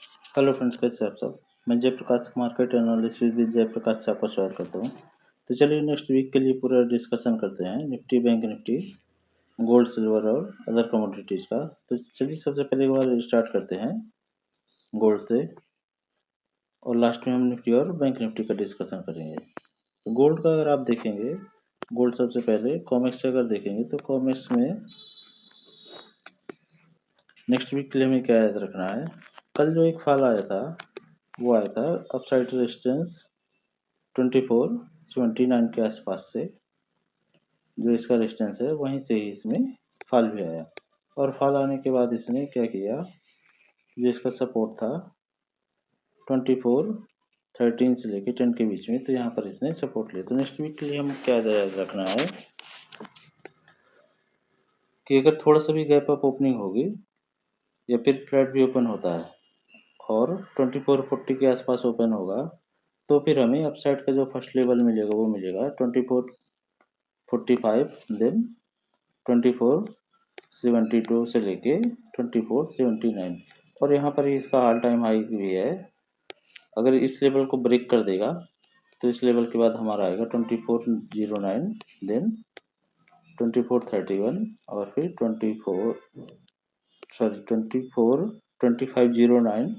Hello friends, कैसे हैं आप सब। मैं Jayprakash market analyst with Jayprakash से आपका स्वागत करता हूं। तो चलिए नेक्स्ट वीक के लिए पूरा डिस्कशन करते हैं Nifty, bank Nifty, gold, silver और अदर कमोडिटीज़ का। तो चलिए सबसे पहले एक बार स्टार्ट करते हैं गोल्ड से, और लास्ट में हम निफ्टी और बैंक निफ्टी का डिस्कशन करेंगे। तो गोल्ड का अगर आप देखेंगे, गोल्ड सबसे पहले कॉमेक्स से अगर देखेंगे तो कॉमेक्स में नेक्स्ट वीक के लिए हमें क्या याद रखना है। कल जो एक फॉल आया था वो आया था अपसाइड रेजिस्टेंस 2479 के आसपास से, जो इसका रेजिस्टेंस है वहीं से ही इसमें फॉल भी आया। और फॉल आने के बाद इसने क्या किया, जो इसका सपोर्ट था 2413 से लेके 10 के बीच में, तो यहाँ पर इसने सपोर्ट लिया। तो नेक्स्ट वीक के लिए हम क्या याद रखना है कि अगर थोड़ा सा भी गैप अप ओपनिंग होगी या फिर फ्लैट भी ओपन होता है और 2440 के आसपास ओपन होगा, तो फिर हमें अपसाइड का जो फर्स्ट लेवल मिलेगा वो मिलेगा 2445, देन 2472 से लेके 2479, और यहाँ पर ही इसका ऑल टाइम हाई भी है। अगर इस लेवल को ब्रेक कर देगा तो इस लेवल के बाद हमारा आएगा 2409, देन 2431, और फिर 2509,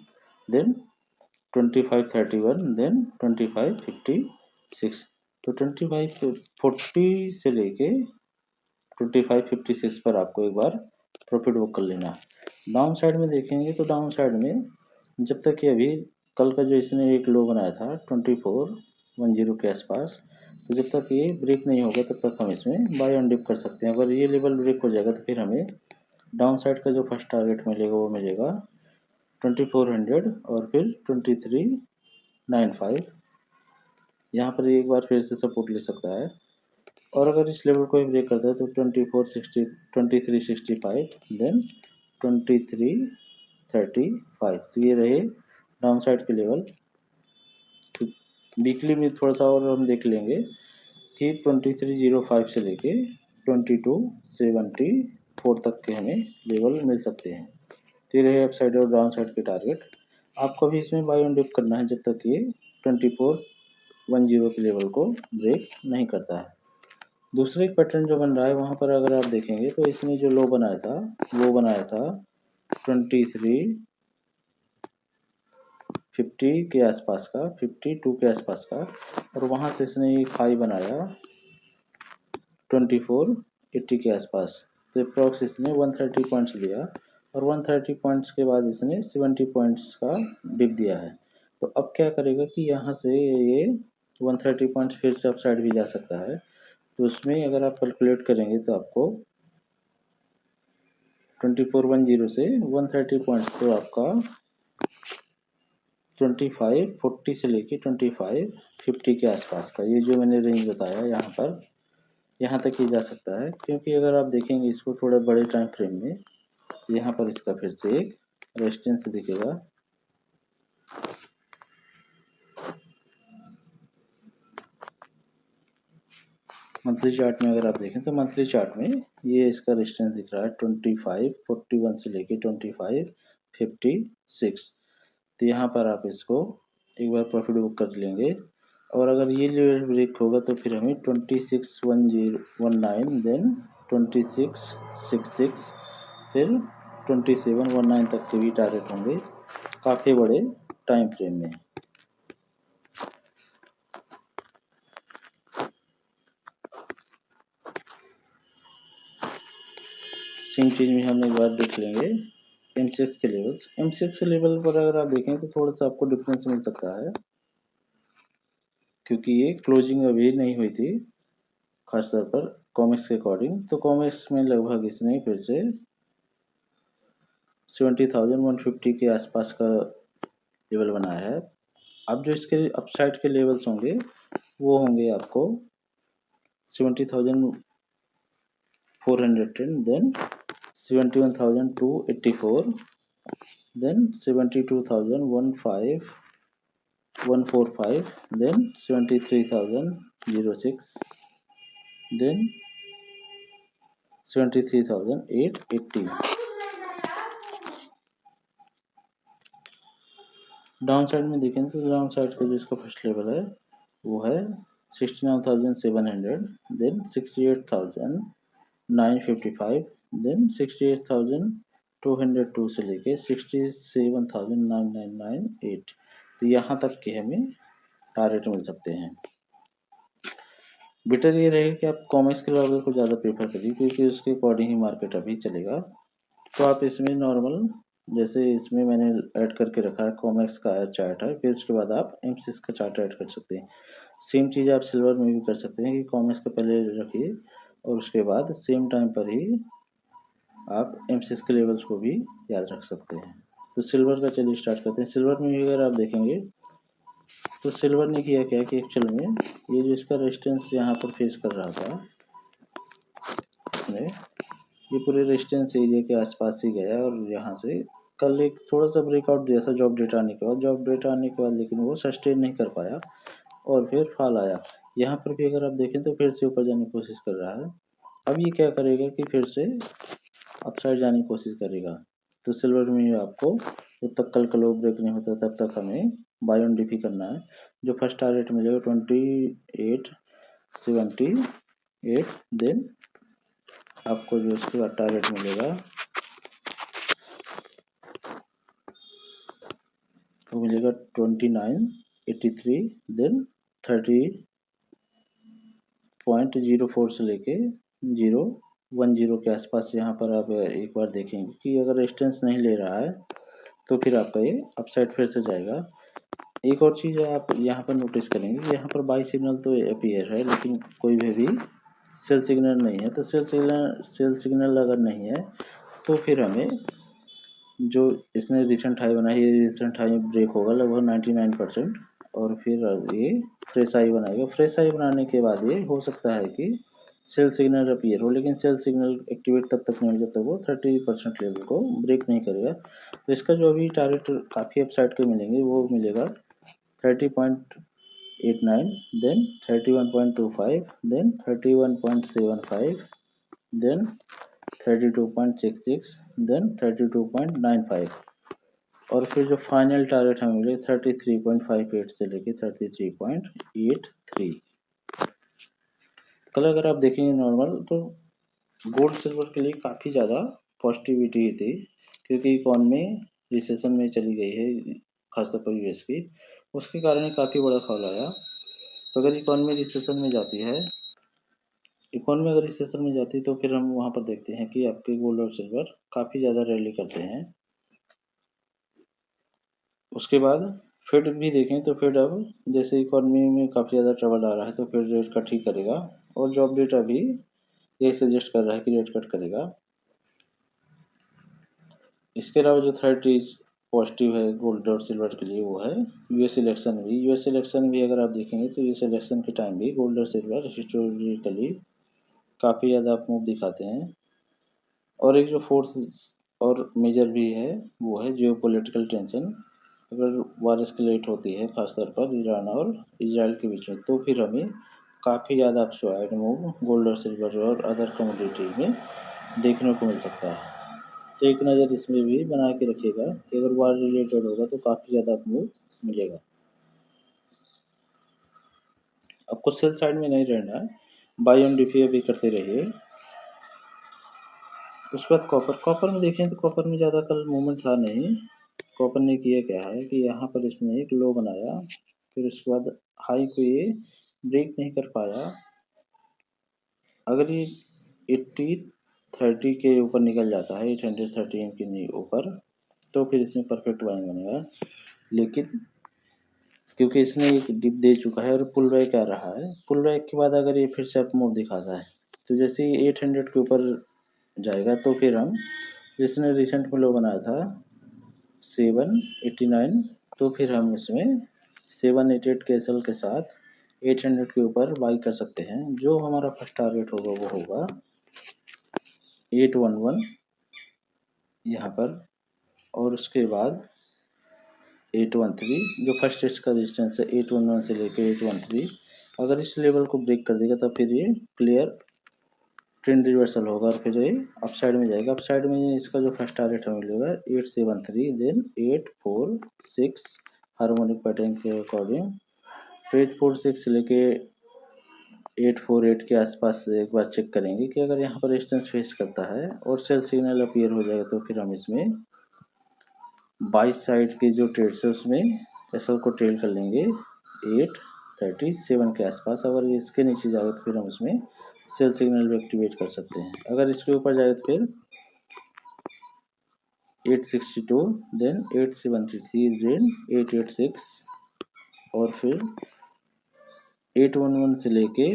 देन 2531, देन 2556। तो 2540 से लेके 2556 पर आपको एक बार प्रॉफिट बुक कर लेना है। डाउन साइड में देखेंगे तो डाउन साइड में जब तक कि अभी कल का जो इसने एक लो बनाया था 2410 के आसपास, तो जब तक ये ब्रेक नहीं होगा तब तक हम इसमें बाय ऑन डिप कर सकते हैं। अगर ये लेवल ब्रेक हो जाएगा तो फिर हमें डाउन साइड का जो फर्स्ट टारगेट मिलेगा वो मिलेगा 2400 और फिर 2395। यहाँ पर एक बार फिर से सपोर्ट ले सकता है, और अगर इस लेवल को ब्रेक करता है तो 2365, देन 2335। तो ये रहे डाउन साइड के लेवल। वीकली में थोड़ा सा और हम देख लेंगे कि 2305 से लेके 2274 तक के हमें लेवल मिल सकते हैं। तो ये रहे अप साइड और डाउन साइड के टारगेट। आपको भी इसमें बाय ऑन डिप करना है जब तक ये 2410 के लेवल को ब्रेक नहीं करता है। दूसरा एक पैटर्न जो बन रहा है वहाँ पर अगर आप देखेंगे तो इसने जो लो बनाया था वो बनाया था 2350 के आसपास का, 52 के आसपास का, और वहाँ से इसने एक हाई बनाया 2480 के आसपास। तो अप्रॉक्स इसने 130 पॉइंट्स दिया, और 130 पॉइंट्स के बाद इसने 70 पॉइंट्स का डिप दिया है। तो अब क्या करेगा कि यहाँ से ये 130 पॉइंट्स फिर से अपसाइड भी जा सकता है। तो उसमें अगर आप कैलकुलेट करेंगे तो आपको 2410 से 130 पॉइंट्स, तो आपका 2540 से लेके 2550 के आसपास का, ये जो मैंने रेंज बताया यहाँ पर, यहाँ तक ही जा सकता है। क्योंकि अगर आप देखेंगे इसको थोड़े बड़े टाइम फ्रेम में, यहाँ पर इसका फिर से एक रेजिस्टेंस दिखेगा। मंथली चार्ट में अगर आप देखें तो मंथली चार्ट में ये इसका रेजिस्टेंस दिख रहा है 2541 से लेके 2556। तो यहाँ पर आप इसको एक बार प्रॉफिट बुक कर लेंगे, और अगर ये लेवल ब्रेक होगा तो फिर हमें 2619, देन 2666, फिर 2719 तक के भी टारगेट होंगे काफ़ी बड़े टाइम फ्रेम में। सेम चीज़ में हम एक बार देख लेंगे M6 के लेवल्स। M6 के लेवल पर अगर आप देखें तो थोड़ा सा आपको डिफरेंस मिल सकता है, क्योंकि ये क्लोजिंग अभी नहीं हुई थी खासतौर पर कॉमिक्स के अकॉर्डिंग। तो कॉमिक्स में लगभग इसने फिर से 70,150 के आसपास का लेवल बनाया है। अब जो इसके अपसाइड के लेवल्स होंगे वो होंगे आपको 70,410, then 71,284, then 72,145, then 73,006, then 73,880। Down side में देखें तो डाउन साइड का जो इसका फर्स्ट लेवल है वो है 69,700, देन 68,955, देन 68,202 से लेके 67,9998। तो यहाँ तक के हमें टारगेट मिल सकते हैं। बेटर ये रहेगा कि आप कॉमर्स के लेवल को ज़्यादा प्रेफर करिए, क्योंकि उसके अकॉर्डिंग ही मार्केट अभी चलेगा। तो आप इसमें नॉर्मल, जैसे इसमें मैंने ऐड करके रखा है कॉमर्स का चार्ट है, फिर उसके बाद आप एमसीएक्स का चार्ट ऐड कर सकते हैं। सेम चीज़ आप सिल्वर में भी कर सकते हैं कि कॉमर्स का पहले रखिए और उसके बाद सेम टाइम पर ही आप एमसीएक्स के लेवल्स को भी याद रख सकते हैं। तो सिल्वर का चलिए स्टार्ट करते हैं। सिल्वर में भी अगर आप देखेंगे तो सिल्वर ने किया क्या कि एक्चुअल में ये जो इसका रेजिस्टेंस यहाँ पर फेस कर रहा था, इसने ये पूरे रेजिस्टेंस एरिया के आसपास ही गया और यहाँ से कल एक थोड़ा सा ब्रेकआउट दिया था जॉब डेटा आने के बाद। जॉब डेटा आने के बाद लेकिन वो सस्टेन नहीं कर पाया और फिर फॉल आया। यहाँ पर भी अगर आप देखें तो फिर से ऊपर जाने की कोशिश कर रहा है। अब ये क्या करेगा कि फिर से अपसाइड जाने की कोशिश करेगा। तो सिल्वर में आपको जब तक कल का लो ब्रेक नहीं होता तब तक हमें बाय ऑन डिफी करना है। जो फर्स्ट टारगेट मिलेगा 2878, देन आपको जो उसके बाद टारगेट मिलेगा वो मिलेगा 2983, देन 30.04 से लेके 010 के आसपास। यहाँ पर आप एक बार देखेंगे कि अगर रेजिस्टेंस नहीं ले रहा है तो फिर आपका ये अपसाइड फिर से जाएगा। एक और चीज़ आप यहाँ पर नोटिस करेंगे, यहाँ पर बाई सिग्नल तो अपीयर है लेकिन कोई भी सेल सिग्नल नहीं है। तो सेल सिग्नल अगर नहीं है तो फिर हमें जो इसने रिसेंट हाई बनाई है, रिसेंट हाई ब्रेक होगा लगभग 99%, और फिर ये फ्रेश हाई बनाएगा। फ्रेश हाई बनाने के बाद ये हो सकता है कि सेल सिग्नल अपीयर हो, लेकिन सेल सिग्नल एक्टिवेट तब तक नहीं हो जब तक वो 30% लेवल को ब्रेक नहीं करेगा। तो इसका जो अभी टारगेट काफ़ी अपसाइड के मिलेंगे वो मिलेगा 30.89, देन 31.25, देन 31.75, देन 32.66, देन 32.95, और फिर जो फाइनल टारगेट हमें मिले 33.58 से लेके 33.83। कल अगर आप देखेंगे नॉर्मल तो गोल्ड सिल्वर के लिए काफ़ी ज़्यादा पॉजिटिविटी थी, क्योंकि इकॉनमी रिसेशन में चली गई है खासतौर पर यूएस की, उसके कारण काफ़ी बड़ा फॉल आया। तो अगर इकॉनमी रिसेशन में जाती है, इकॉनमी अगर रिसेशन में जाती है तो फिर हम वहाँ पर देखते हैं कि आपके गोल्ड और सिल्वर काफ़ी ज़्यादा रैली करते हैं। उसके बाद फेड भी देखें तो फेड अब जैसे इकॉनमी में काफ़ी ज़्यादा ट्रबल आ रहा है तो फिर रेट कट ही करेगा, और जॉब डेटा भी ये सजेस्ट कर रहा है कि रेट कट करेगा। इसके अलावा जो थर्ड चीज़ पॉजिटिव है गोल्ड और सिल्वर के लिए वो है यूएस इलेक्शन भी। यूएस इलेक्शन भी अगर आप देखेंगे तो यूएस इलेक्शन के टाइम भी गोल्ड और सिल्वर हिस्टोरिकली काफ़ी ज़्यादा मूव दिखाते हैं। और एक जो फोर्थ और मेजर भी है वो है जियो पोलिटिकल टेंशन। अगर वार एस्केलेट होती है खासतौर पर ईरान और इजराइल के बीच में तो फिर हमें काफ़ी ज़्यादा अपसाइड मूव गोल्ड और सिल्वर और अदर कमोडिटी में देखने को मिल सकता है। तो एक नज़र इसमें भी बना के रखिएगा कि अगर वार रिलेटेड होगा तो काफ़ी ज़्यादा मूव मिलेगा। आपको सेल साइड में नहीं रहना है, बाई ऑन डिफी भी करते रहिए। उसके बाद कॉपर में देखें तो कॉपर में ज़्यादा कल मूवमेंट था नहीं। कॉपर ने किया क्या है कि यहाँ पर इसने एक लो बनाया, फिर उसके बाद हाई को ये ब्रेक नहीं कर पाया। अगर ये 80-30 के ऊपर निकल जाता है, 813 के ऊपर, तो फिर इसमें परफेक्ट बाइंग बनेगा। लेकिन क्योंकि इसने एक डिप दे चुका है और पुल बैक आ रहा है, पुल बैक के बाद अगर ये फिर से अप मूव दिखाता है तो जैसे ही 800 के ऊपर जाएगा तो फिर हम, जिसने रिसेंट में लो बनाया था 789, तो फिर हम इसमें 788 के एसएल के साथ 800 के ऊपर बाई कर सकते हैं। जो हमारा फर्स्ट टारगेट होगा वो होगा 811 यहाँ पर, और उसके बाद 813 जो फर्स्ट स्टेज का डिस्टेंस है 811 से लेके 813। अगर इस लेवल को ब्रेक कर देगा तो फिर ये क्लियर ट्रेंड रिवर्सल होगा और फिर ये अपसाइड में जाएगा। अपसाइड में इसका जो फर्स्ट टारगेट हमें मिलेगा 873, देन 846, हार्मोनिक पैटर्न के अकॉर्डिंग फेज 4-6 से लेके 8-4-8 के आसपास एक बार चेक करेंगे कि अगर यहाँ पर रेजिस्टेंस फेस करता है और सेल सिग्नल अपीयर हो जाएगा तो फिर हम इसमें 22 साइड की जो ट्रेड्स है उसमें एसएल को ट्रेल कर लेंगे 8:37 के आसपास। अगर इसके नीचे जाएगा तो फिर हम उसमें सेल सिग्नल भी एक्टिवेट कर सकते हैं। अगर इसके ऊपर जाएगा तो फिर 862, देन 873, देन 886 और फिर 811 से लेके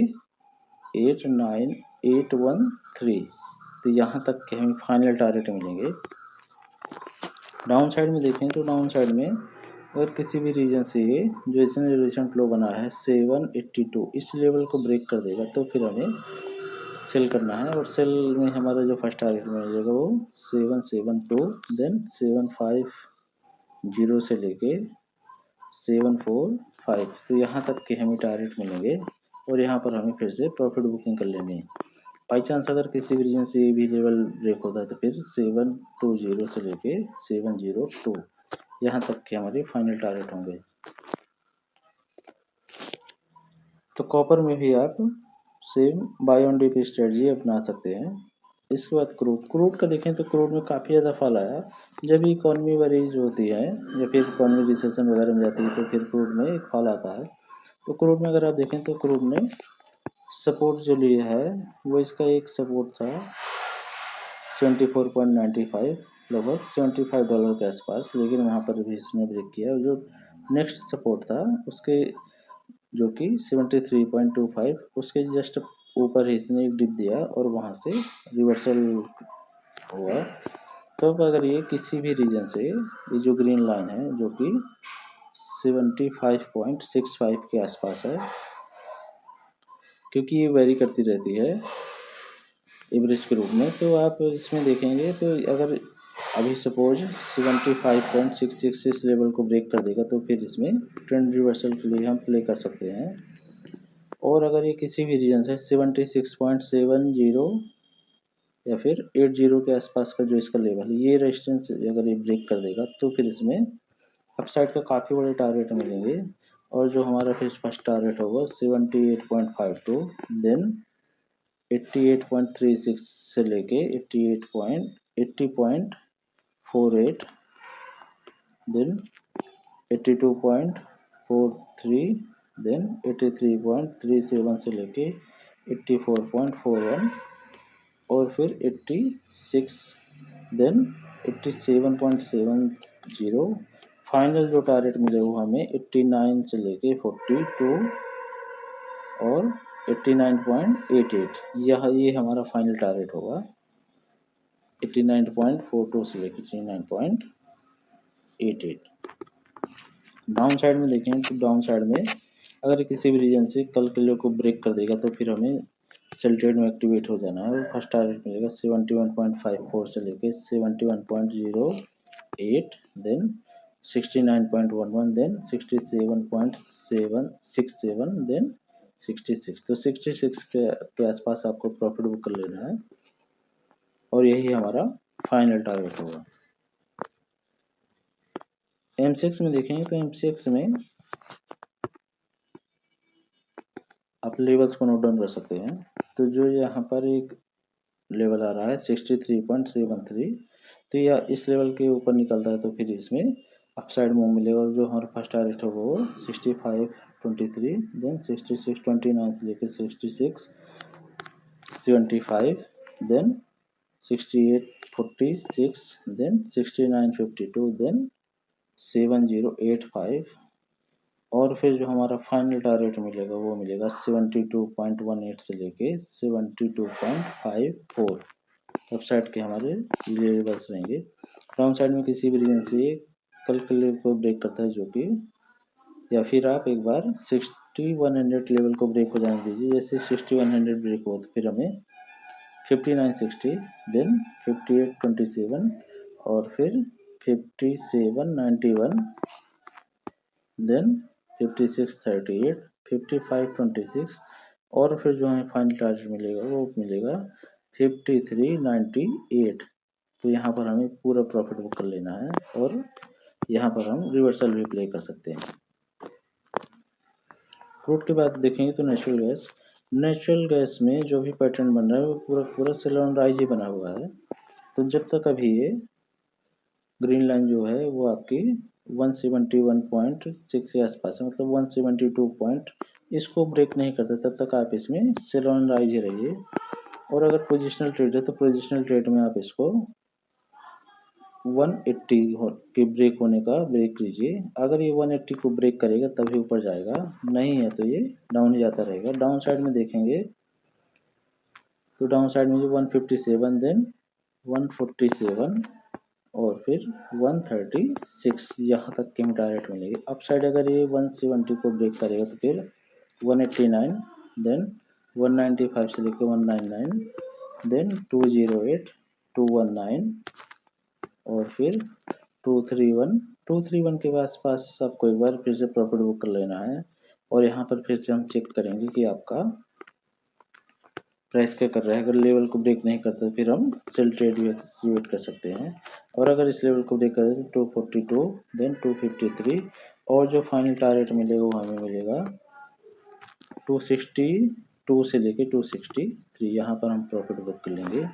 89813, तो यहाँ तक के हमें फाइनल टारगेट मिलेंगे। डाउन साइड में देखें तो डाउन साइड में अगर किसी भी रीजन से ये जो इसने रिसेंट लो बना है 782 इस लेवल को ब्रेक कर देगा तो फिर हमें सेल करना है। और सेल में हमारा जो फर्स्ट टारगेट मिलेगा वो 772, देन 750 से लेके 745, तो यहाँ तक के हमें टारगेट मिलेंगे और यहाँ पर हमें फिर से प्रॉफिट बुकिंग कर लेनी है। बाई चांस अगर किसी भी रीजन से ये भी लेवल ब्रेक होता है तो फिर 720 से लेके 702 यहाँ तक के हमारे फाइनल टारगेट होंगे। तो कॉपर में भी आप same buy on dip strategy अपना सकते हैं। इसके बाद क्रूड का देखें तो क्रूड में काफ़ी ज़्यादा फॉल आया जब इकॉनमी वरीज होती है या फिर इकॉनमी रिसेशन वगैरह में जाती है तो फिर क्रूड में एक फॉल आता है। तो क्रूड में अगर आप देखें तो क्रूड ने सपोर्ट जो लिया है वो इसका एक सपोर्ट था 74.95 लगभग $75 के आसपास, लेकिन वहाँ पर भी इसने ब्रेक किया। और जो नेक्स्ट सपोर्ट था उसके जो कि 73.25 उसके जस्ट ऊपर ही इसने एक डिप दिया और वहाँ से रिवर्सल हुआ। तो अब अगर ये किसी भी रीजन से ये जो ग्रीन लाइन है जो कि 75.65 के आसपास है, क्योंकि ये वेरी करती रहती है एवरेज के रूप में, तो आप इसमें देखेंगे तो अगर अभी सपोज 75.66 इस लेवल को ब्रेक कर देगा तो फिर इसमें ट्रेंड रिवर्सल के लिए हम प्ले कर सकते हैं। और अगर ये किसी भी रीजन से 76.70 या फिर 80 के आसपास का जो इसका लेवल है ये रेजिस्टेंस अगर ये ब्रेक कर देगा तो फिर इसमें अपसाइड का काफ़ी बड़े टारगेट मिलेंगे। और जो हमारा फिर फर्स्ट टारगेट होगा 78.52, देन 88.36 से लेके 80.48, देन 82.43, देन 83.37 से लेके 84.41 और फिर 86, देन 87.70। फाइनल जो टारगेट मिले वो हमें 89 से लेके 42 और 89.88, ये हमारा फाइनल टारगेट होगा 89.42 से लेके 89.88। डाउन साइड में देखें तो डाउन साइड में अगर किसी भी रीजन से कल के लो को ब्रेक कर देगा तो फिर हमें सेल ट्रेड में एक्टिवेट हो जाना है। और फर्स्ट टारगेट मिलेगा 71.54 से लेके 71.08, देन 69.11, देन 67.767, देन 66, तो 66 के आसपास आपको प्रॉफिट बुक कर लेना है और यही हमारा फाइनल टारगेट होगा। M6 में देखेंगे तो M6 में आप लेवल्स को नोट डाउन कर सकते हैं। तो जो यहाँ पर एक लेवल आ रहा है 63.73, तो यह इस लेवल के ऊपर निकलता है तो फिर इसमें अपसाइड मूव मिलेगा। और जो हमारा फर्स्ट टारगेट होगा वो 65.23, देन 66.29 से लेकर 66.75, देन 68.46, देन 69.52, देन 70.85 और फिर जो हमारा फाइनल टारगेट मिलेगा वो मिलेगा 72.18 से लेके 72.54। अप साइड के हमारे लेवल्स रहेंगे। डाउन साइड में किसी भी रीजन से कल के लेवल को ब्रेक करता है जो कि, या फिर आप एक बार 6100 लेवल को ब्रेक हो जाने दीजिए। जैसे 6100 ब्रेक हो तो फिर हमें 5960, देन 5827 और फिर 5791, देन 5638, 5526 और फिर जो हमें फाइनल टारगेट मिलेगा वो मिलेगा 5398। तो यहाँ पर हमें पूरा प्रॉफिट बुक कर लेना है और यहाँ पर हम रिवर्सल भी प्ले कर सकते हैं। क्रूड की बात देखेंगे तो नेचुरल गैस में जो भी पैटर्न बन रहा है वो पूरा पूरा सेल ऑन राइज ही बना हुआ है। तो जब तक अभी ये ग्रीन लाइन जो है वो आपकी 171.6 के आसपास है, मतलब 172 पॉइंट, इसको ब्रेक नहीं करते तब तक आप इसमें सेल ऑन राइज ही रहिए। और अगर पोजिशनल ट्रेड है तो पोजिशनल ट्रेड में आप इसको 180 के ब्रेक होने का ब्रेक कीजिए। अगर ये 180 को ब्रेक करेगा तभी ऊपर जाएगा, नहीं है तो ये डाउन ही जाता रहेगा। डाउन साइड में देखेंगे तो डाउन साइड में 157, देन 147 और फिर 136, यहाँ तक की टारगेट मिलेगी। अप साइड अगर ये 170 को ब्रेक करेगा तो फिर 189, देन 195 से लेकर 199, देन 208, 219 और फिर 231 के आसपास आपको एक बार फिर से प्रॉफिट बुक कर लेना है। और यहाँ पर फिर से हम चेक करेंगे कि आपका प्राइस क्या कर रहा है। अगर लेवल को ब्रेक नहीं करता तो फिर हम सेल ट्रेड भी एक्टिवेट कर सकते हैं। और अगर इस लेवल को ब्रेक कर दे तो 242, देन 253 और जो फाइनल टारगेट मिलेगा वो हमें मिलेगा 262 से लेके 263, यहाँ पर हम प्रॉफिट बुक कर लेंगे।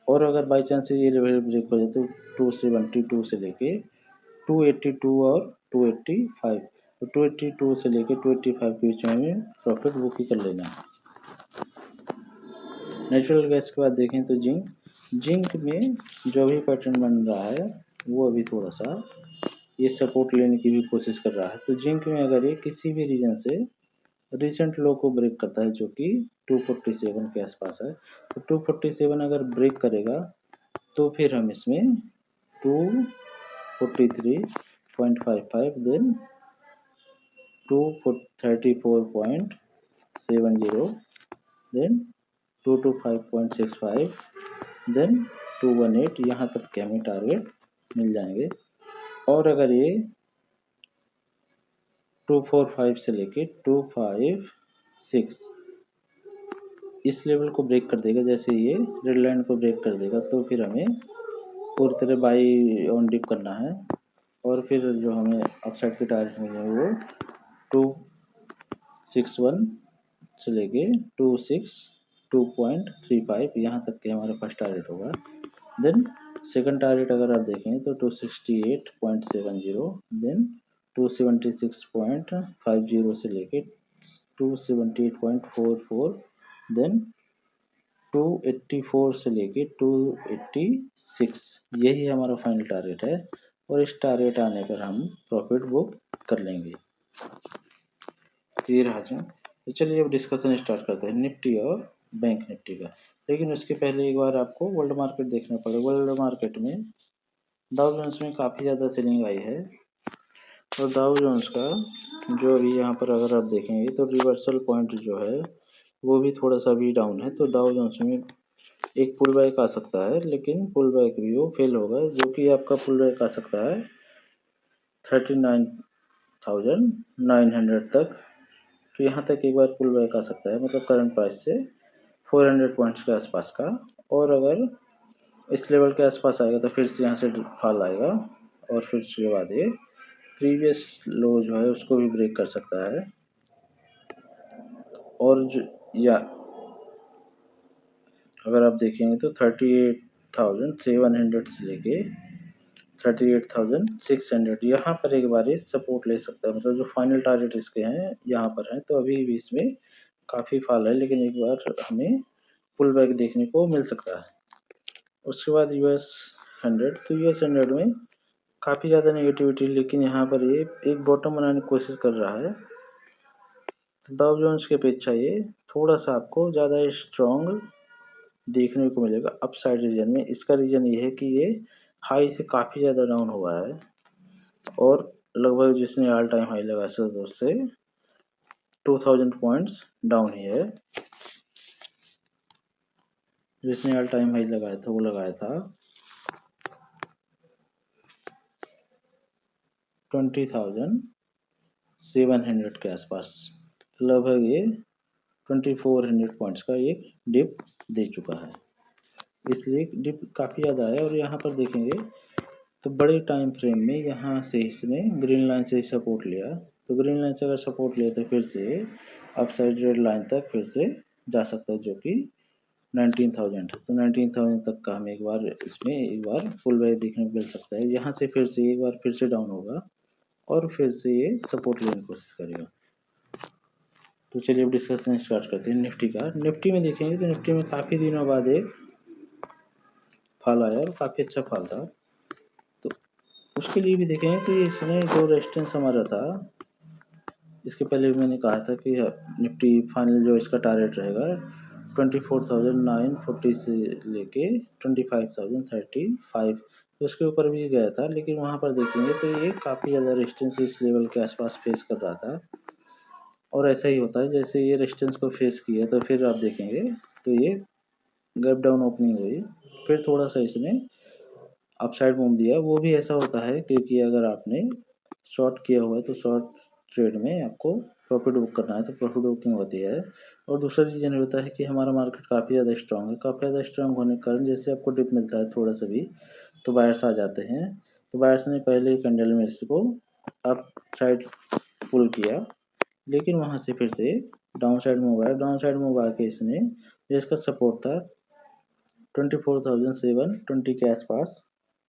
और अगर बाई चांस ये लेवल ब्रेक हो जाए तो 272 से लेके 282 और 285, तो 282 से लेके 285 के बीच में हमें प्रॉफिट बुक ही कर लेना है। नेचुरल गैस के बाद देखें तो जिंक में जो भी पैटर्न बन रहा है वो अभी थोड़ा सा ये सपोर्ट लेने की भी कोशिश कर रहा है। तो जिंक में अगर ये किसी भी रीजन से रिसेंट लो को ब्रेक करता है जो कि 247 के आसपास है, तो 247 अगर ब्रेक करेगा तो फिर हम इसमें 243.55, देन 234.70, देन 225.65, देन 218, यहाँ तक के हमें टारगेट मिल जाएंगे। और अगर ये 245 से लेके 256 इस लेवल को ब्रेक कर देगा, जैसे ये रेड लाइन को ब्रेक कर देगा तो फिर हमें पूरी तरह बाई ऑन डिप करना है। और फिर जो हमें अपसाइड के टारगेट मिलेंगे वो 261 से लेके 262.35, यहाँ तक के हमारा फर्स्ट टारगेट होगा। देन सेकंड टारगेट अगर आप देखें तो 268.70, देन 276.50 से लेके 278.44, देन 284 से लेके 286, यही हमारा फाइनल टारगेट है। और इस टारगेट आने पर हम प्रॉफिट बुक कर लेंगे। ये रहा। तो चलिए अब डिस्कशन स्टार्ट करते हैं निफ्टी और बैंक निफ्टी का। लेकिन उसके पहले एक बार आपको वर्ल्ड मार्केट देखना पड़ेगा। वर्ल्ड मार्केट में डाउ जोन्स में काफ़ी ज़्यादा सेलिंग आई है और डाउ जोन्स का जो अभी यहाँ पर अगर आप देखेंगे तो रिवर्सल पॉइंट जो है वो भी थोड़ा सा भी डाउन है। तो डाउ जोन्स में एक पुल बैक आ सकता है, लेकिन पुल बैक भी वो फेल होगा, जो कि आपका पुल बैक आ सकता है 39,900 तक। तो यहाँ तक एक बार पुल बैक आ सकता है, मतलब करंट प्राइस से 400 पॉइंट्स के आसपास का। और अगर इस लेवल के आसपास आएगा तो फिर से यहाँ से फॉल आएगा और फिर उसके बाद ये प्रीवियस लो जो है उसको भी ब्रेक कर सकता है। और या अगर आप देखेंगे तो 38,700 से लेके 38,600 यहाँ पर एक बार सपोर्ट ले सकता है, मतलब जो फाइनल टारगेट इसके हैं यहाँ पर हैं। तो अभी भी इसमें काफ़ी फॉल है, लेकिन एक बार हमें पुल बैक देखने को मिल सकता है। उसके बाद US 100, तो US 100 में काफ़ी ज़्यादा नेगेटिविटी, लेकिन यहाँ पर ये एक बॉटम बनाने की कोशिश कर रहा है। तो डाउ जोन्स की अपेक्षा ये थोड़ा सा आपको ज़्यादा स्ट्रॉन्ग देखने को मिलेगा अपसाइड रीजन में। इसका रीज़न ये है कि ये हाई से काफ़ी ज़्यादा डाउन हुआ है और लगभग जिसने ऑल टाइम हाई लगाया था उससे 2000 पॉइंट्स डाउन ही है। जिसने ऑल टाइम हाई लगाया था वो लगाया था 20,700 के आसपास, लगभग ये 2400 पॉइंट्स का एक डिप दे चुका है, इसलिए डिप काफ़ी ज़्यादा है। और यहाँ पर देखेंगे तो बड़े टाइम फ्रेम में यहाँ से इसने ग्रीन लाइन से सपोर्ट लिया, तो ग्रीन लाइन से अगर सपोर्ट लिया तो फिर से अपसाइड रेड लाइन तक फिर से जा सकता है, जो कि 19,000 है। तो 19,000 तक का हमें एक बार फुल बैक देखने को मिल सकता है। यहाँ से फिर से एक बार फिर से डाउन होगा और फिर से ये सपोर्ट लेने की कोशिश करेगा। तो चलिए अब डिस्कशन स्टार्ट करते हैं निफ्टी का। निफ्टी में देखेंगे तो निफ्टी में काफ़ी दिनों बाद एक फॉल आया और काफ़ी अच्छा फॉल था। तो उसके लिए भी देखेंगे तो इसने जो रेजिस्टेंस हमारा था, इसके पहले भी मैंने कहा था कि निफ्टी फाइनल जो इसका टारगेट रहेगा 24,940 से लेके 25,035, तो उसके ऊपर भी गया था, लेकिन वहाँ पर देखेंगे तो ये काफ़ी ज़्यादा रेजिस्टेंस इस लेवल के आसपास फेस कर रहा था। और ऐसा ही होता है, जैसे ये रेजिस्टेंस को फेस किया तो फिर आप देखेंगे तो ये गैप डाउन ओपनिंग हुई, फिर थोड़ा सा इसने अपसाइड मूव दिया। वो भी ऐसा होता है क्योंकि अगर आपने शॉर्ट किया हुआ है तो शॉर्ट ट्रेड में आपको प्रॉफिट बुक करना है, तो प्रॉफिट बुकिंग होती है। और दूसरा रीज़न होता है कि हमारा मार्केट काफ़ी ज़्यादा स्ट्रांग है, काफ़ी ज़्यादा स्ट्रांग होने के कारण जैसे आपको डिप मिलता है थोड़ा सा भी तो बायर्स आ जाते हैं। तो बायर्स ने पहले ही कैंडल में इसको अप साइड पुल किया, लेकिन वहाँ से फिर से डाउन साइड मूव आया। डाउन साइड मूव आके इसने इसका सपोर्ट था 24,720 के आसपास,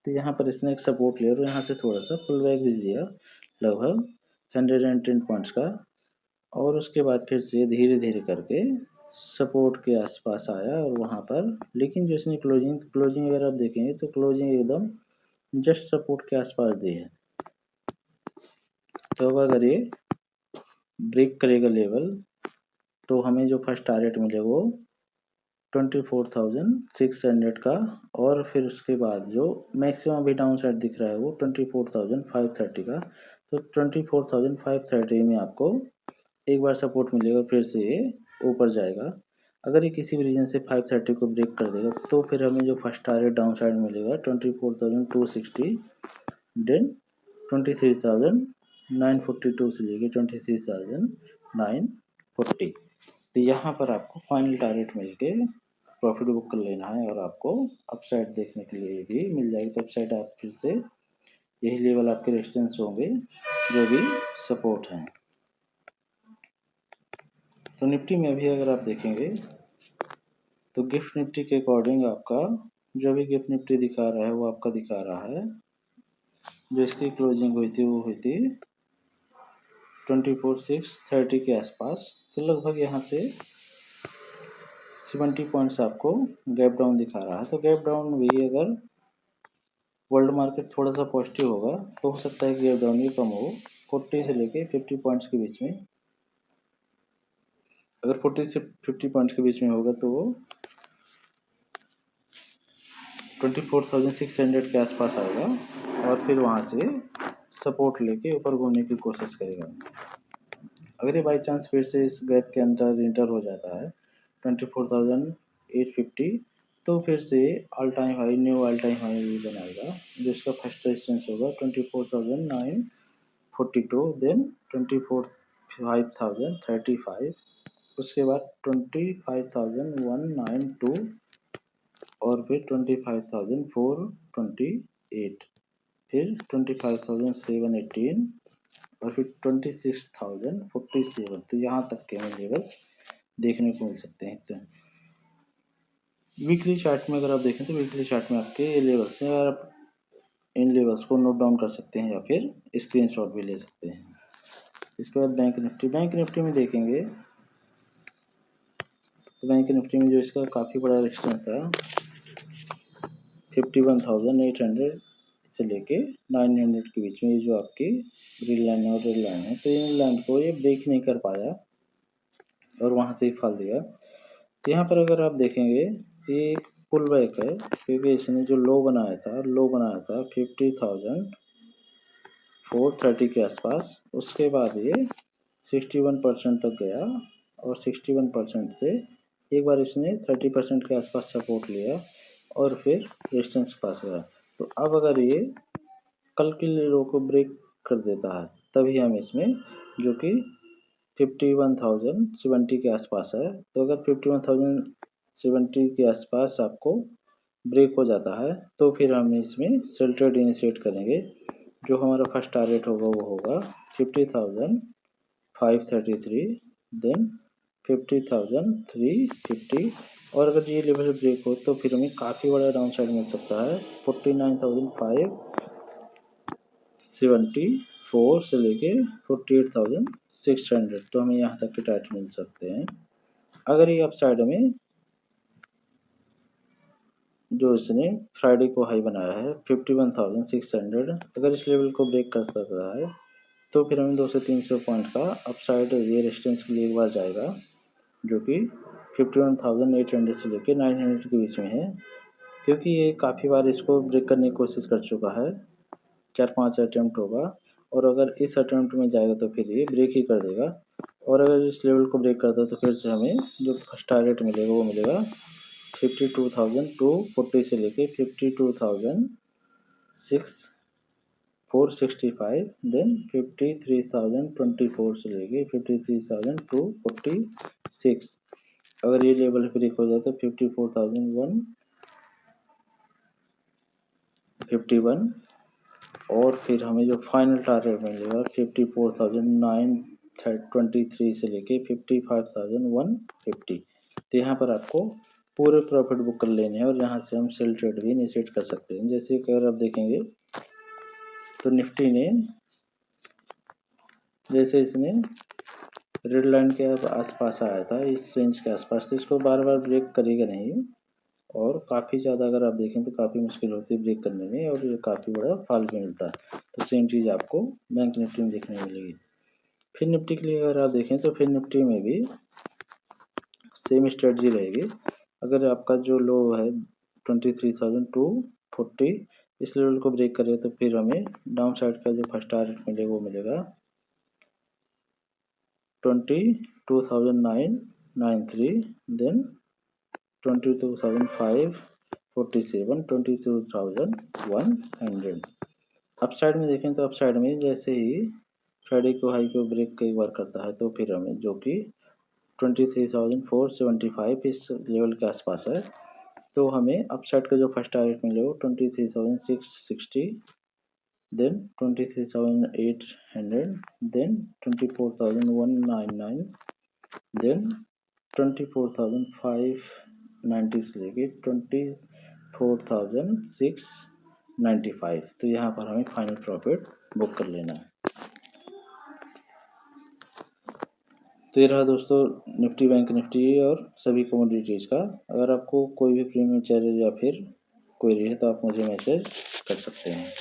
तो यहाँ पर इसने एक सपोर्ट लिया और यहाँ से थोड़ा सा पुल बैक भी दिया लगभग 110 पॉइंट्स का, और उसके बाद फिर से धीरे धीरे करके सपोर्ट के आसपास आया और वहाँ पर, लेकिन जो इसने क्लोजिंग अगर आप देखेंगे तो क्लोजिंग एकदम जस्ट सपोर्ट के आसपास दी है। तो अब अगर ये ब्रेक करेगा लेवल तो हमें जो फर्स्ट टारगेट मिलेगा वो 24,600 का, और फिर उसके बाद जो मैक्सिमम अभी डाउन साइड दिख रहा है वो 24,530 का। तो 24,530 में आपको एक बार सपोर्ट मिलेगा, फिर से ये ऊपर जाएगा। अगर ये किसी भी रीजन से 530 को ब्रेक कर देगा तो फिर हमें जो फर्स्ट टारगेट डाउन साइड मिलेगा 24,260, देन 23,942 से लेके 23,940। तो यहाँ पर आपको फाइनल टारगेट मिलके प्रॉफिट बुक कर लेना है और आपको अपसाइड देखने के लिए भी मिल जाएगी। तो अपसाइड आप फिर से यही लेवल आपके रेजिस्टेंस होंगे जो भी सपोर्ट हैं। तो निफ्टी में अभी अगर आप देखेंगे तो गिफ्ट निफ्टी के अकॉर्डिंग आपका जो भी गिफ्ट निफ्टी दिखा रहा है वो आपका दिखा रहा है, जो इसकी क्लोजिंग हुई थी वो हुई थी 24,630 के आसपास। तो लगभग यहाँ से 70 पॉइंट्स आपको गैप डाउन दिखा रहा है। तो गैप डाउन भी अगर वर्ल्ड मार्केट थोड़ा सा पॉजिटिव होगा तो हो सकता है कि गैप डाउन भी कम हो 40 से लेके 50 पॉइंट्स के बीच में। अगर 40 से 50 पॉइंट्स के बीच में होगा तो वो 24,600 के आसपास आएगा और फिर वहाँ से सपोर्ट लेके ऊपर घूमने की कोशिश करेगा। अगर ये बाई चांस फिर से इस गैप के अंदर इंटर हो जाता है 24,850, तो फिर से all time high, knew all time high भी बनाएगा, जिसका फर्स्ट रेजिस्टेंस होगा 24,942, देन 24,535, उसके बाद 25,192 और फिर 25,428, फिर 25,718 और फिर 26,047। तो यहाँ तक के हमें लेवल देखने को मिल सकते हैं। तो वीकली चार्ट में अगर आप देखें तो वीकली चार्ट में आपके ये लेवल्स हैं, और आप इन लेवल्स को नोट डाउन कर सकते हैं या फिर स्क्रीनशॉट भी ले सकते हैं। इसके बाद बैंक निफ्टी में देखेंगे तो बैंक निफ्टी में जो इसका काफ़ी बड़ा रेजिस्टेंस था 51,800 से लेके 900 के बीच में, ये जो आपकी ग्रीन लाइन और रेड लाइन है, तो इन लाइन को ये ब्रेक नहीं कर पाया और वहाँ से ही फॉल दिया। तो यहाँ पर अगर आप देखेंगे ये एक पुल बैक है, क्योंकि इसने जो लो बनाया था 50,430 के आसपास, उसके बाद ये 61% तक गया और 61% से एक बार इसने 30% के आसपास सपोर्ट लिया और फिर रेजिस्टेंस के पास गया। तो अब अगर ये कल के लो को ब्रेक कर देता है तभी हम इसमें, जो कि 51,070 के आसपास है, तो अगर 51,070 के आसपास आपको ब्रेक हो जाता है तो फिर हम इसमें सेल ट्रेड इनिशिएट करेंगे। जो हमारा फर्स्ट टारगेट होगा वो होगा 50,533, देन 50,350, और अगर ये लेवल ब्रेक हो तो फिर हमें काफ़ी बड़ा डाउन साइड मिल सकता है 49,574 से लेके 48,600, तो हमें यहाँ तक के टारगेट मिल सकते हैं। अगर ये अप साइड में जो इसने फ्राइडे को हाई बनाया है 51,600, अगर इस लेवल को ब्रेक कर सकता है तो फिर हमें 200 से 300 पॉइंट का अपसाइड ये रेजिस्टेंस के लिए एक बार जाएगा, जो कि 51,800 से लेकर 900 के बीच में है, क्योंकि ये काफ़ी बार इसको ब्रेक करने की कोशिश कर चुका है, 4-5 अटैम्प्ट होगा, और अगर इस अटैम्प्ट में जाएगा तो फिर ये ब्रेक ही कर देगा, और अगर इस लेवल को ब्रेक करता है तो फिर से हमें जो फर्स्ट टारगेट मिलेगा वो मिलेगा 52,240 से लेके 52,465, देन 53,024 से लेके 53,246। अगर ये लेवल ब्रेक हो जाए तो 54,151, और फिर हमें जो फाइनल टारगेट मिलेगा 54,923 से लेके 55,150। तो यहाँ पर आपको पूरे प्रॉफिट बुक कर लेने हैं, और यहाँ से हम सेल ट्रेड भी इनिशिएट कर सकते हैं। जैसे कि अगर आप देखेंगे तो निफ्टी ने जैसे इसने रेड लाइन के आसपास आया था, इस रेंज के आसपास, तो इसको बार बार ब्रेक करेगा नहीं, और काफ़ी ज़्यादा अगर आप देखें तो काफ़ी मुश्किल होती है ब्रेक करने में, और ये काफ़ी बड़ा फॉल भी मिलता है। तो सेम चीज़ आपको बैंक निफ्टी में देखने को मिलेगी। फिर निफ्टी के लिए अगर आप देखें तो फिर निफ्टी में भी सेम स्ट्रेटजी रहेगी। अगर आपका जो लो है 23,240, इस लेवल को ब्रेक करे तो फिर हमें डाउन साइड का जो फर्स्ट टारगेट मिलेगा वो मिलेगा 22,993, देन 22,547, 22,100। अप साइड में देखें तो अप साइड में जैसे ही फ्राइडे को हाई को ब्रेक कई बार करता है तो फिर हमें जो कि 23,475 इस लेवल के आसपास है, तो हमें अपसाइड का जो फर्स्ट टारगेट मिलेगा 23,660, देन 23,800, देन 24,199, देन 24,590 से लेके 24,695। तो यहाँ पर हमें फाइनल प्रॉफिट बुक कर लेना है। तो ये रहा दोस्तों निफ्टी, बैंक निफ्टी और सभी कमोडिटीज़ का। अगर आपको कोई भी प्रीमियम चाहिए या फिर क्वेरी है तो आप मुझे मैसेज कर सकते हैं।